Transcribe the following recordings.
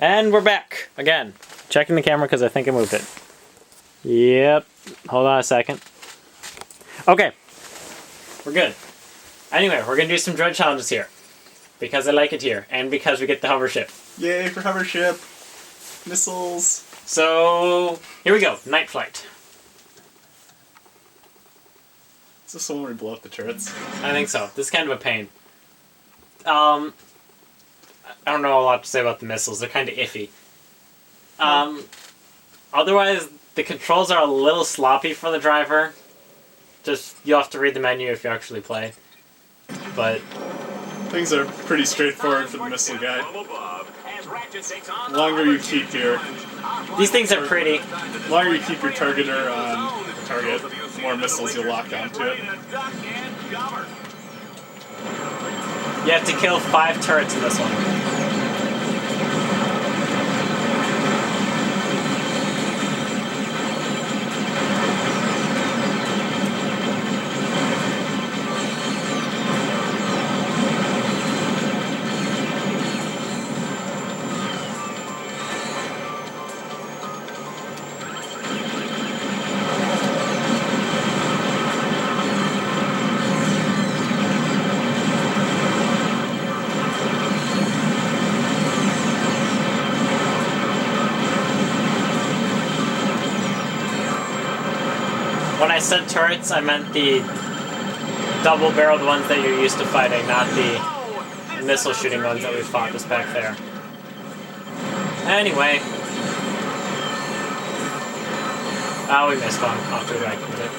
And we're back again. Checking the camera because I think I moved it. Yep. Hold on a second. Okay. We're good. Anyway, we're going to do some droid challenges here. Because I like it here. And because we get the Hovership. Yay for Hovership. Missiles. So, here we go. Night flight. Is this the one where we blow up the turrets? I think so. This is kind of a pain. I don't know a lot to say about the missiles. They're kind of iffy. Otherwise, the controls are a little sloppy for the driver. Just, you'll have to read the menu if you actually play. But things are pretty straightforward for the missile guy. The longer you keep your... These things are pretty. The longer you keep your targeter on the target, the more missiles you'll lock onto it. You have to kill 5 turrets in this one. When I said turrets, I meant the double-barreled ones that you're used to fighting, not the missile-shooting ones that we fought just back there. Anyway. Oh, we missed one. I'll do right with it.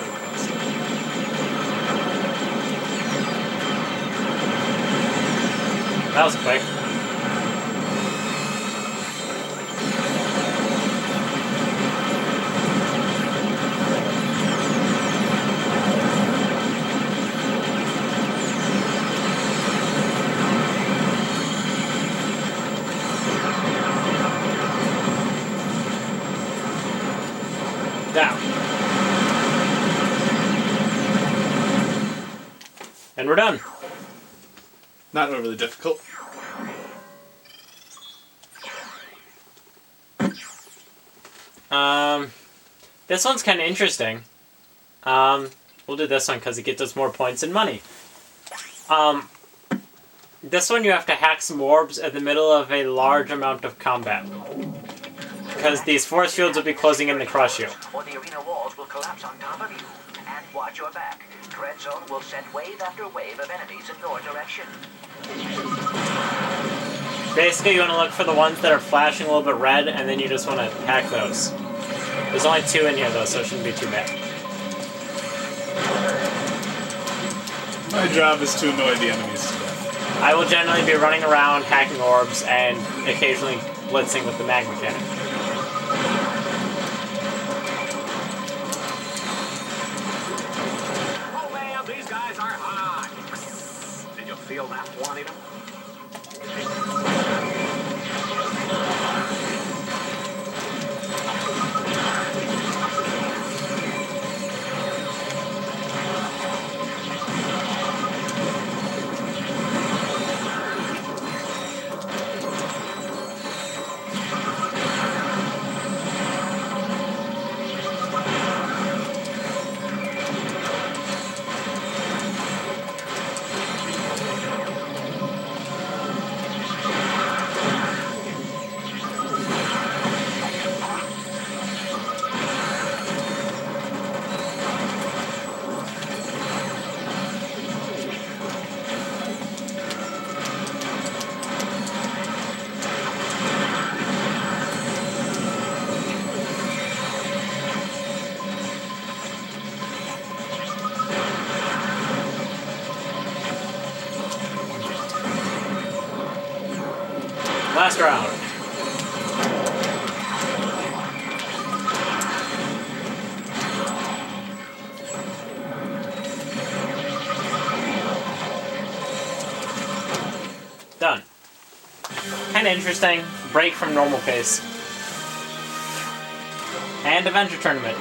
That was quick. Down. And we're done. Not overly difficult. This one's kind of interesting. We'll do this one because it gets us more points and money. This one you have to hack some orbs in the middle of a large amount of combat. Because these force fields will be closing in to crush you. Or the arena walls will collapse on top of you. And watch your back. Dread Zone will send wave after wave of enemies in your direction. Basically, you want to look for the ones that are flashing a little bit red, and then you just want to hack those. There's only 2 in here, though, so it shouldn't be too bad. My job is to annoy the enemies to death. I will generally be running around, hacking orbs, and occasionally blitzing with the magma cannon. Oh man, these guys are hot! Did you feel that one in them? Last round. Done. Kind of interesting. Break from normal pace. And Adventure Tournament.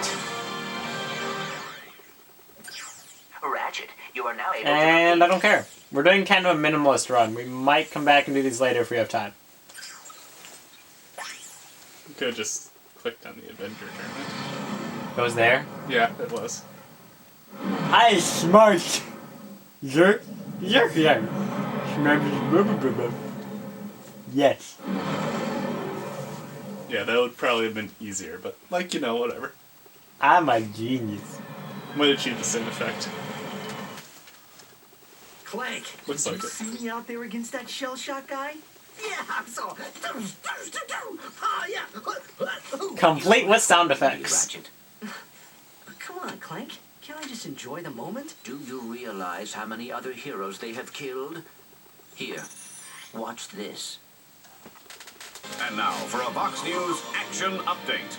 Ratchet, you are now able And to... I don't care. We're doing kind of a minimalist run. We might come back and do these later if we have time. You could have just clicked on the Avenger tournament. Goes there. Yeah, it was. I smart. Yes. Yeah, that would probably have been easier, but, like, you know, whatever. I'm a genius. Might achieve the same effect. Clank, Looks did like you it. see me out there against that shell shot guy? Yeah, I saw. Ah, yeah. Complete with sound effects. Ratchet, Come on, Clank. Can't I just enjoy the moment? do you realize how many other heroes they have killed? Here, watch this. And now for a Vox News action update.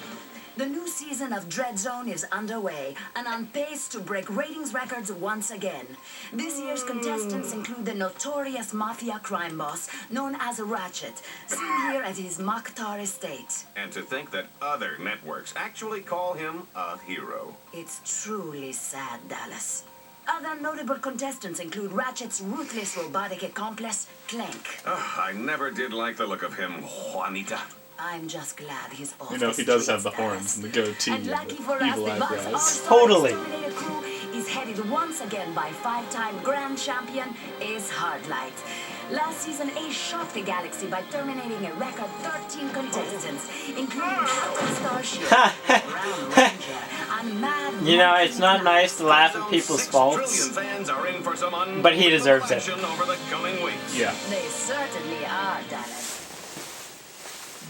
The new season of Dread Zone is underway and on pace to break ratings records once again. This year's contestants include the notorious mafia crime boss known as Ratchet, seen here at his Mokhtar estate. And to think that other networks actually call him a hero. It's truly sad, Dallas. Other notable contestants include Ratchet's ruthless robotic accomplice, Clank. Ugh, I never did like the look of him, Juanita. I'm just glad he's off You know, the he does have streets, the horns Dallas. and the goatee And and lucky the for us, evil the Bucks eyebrows. All-Star Totally. Exterminator crew is headed once again by five-time grand champion Ace Hardlight. Last season, Ace shocked the galaxy by terminating a record 13 contestants, including Captain Starship, Brown Ranger, and Mad You know, Monkey it's not Knight. nice to laugh at people's 6 faults. trillion fans are in for some But he deserves it. action over the coming weeks. Yeah. They certainly are, Dallas.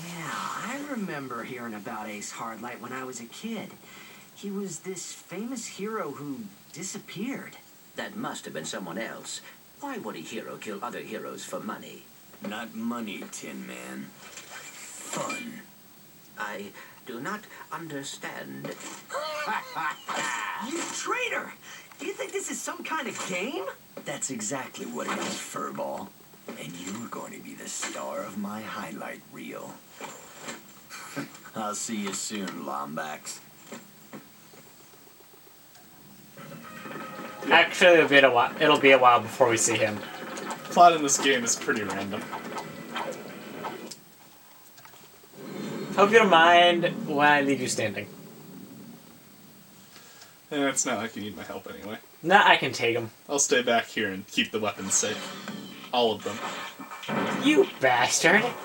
Yeah, I remember hearing about Ace Hardlight when I was a kid. He was this famous hero who disappeared. That must have been someone else. Why would a hero kill other heroes for money? Not money, Tin Man. Fun. I do not understand. You traitor! Do you think this is some kind of game? That's exactly what it is, Furball. And you're going to be the star of my highlight reel. I'll see you soon, Lombax. Actually, it'll be a while before we see him. Plot in this game is pretty random. Hope you don't mind when I leave you standing. And it's not like you need my help anyway. Nah, I can take him. I'll stay back here and keep the weapons safe. All of them. You bastard.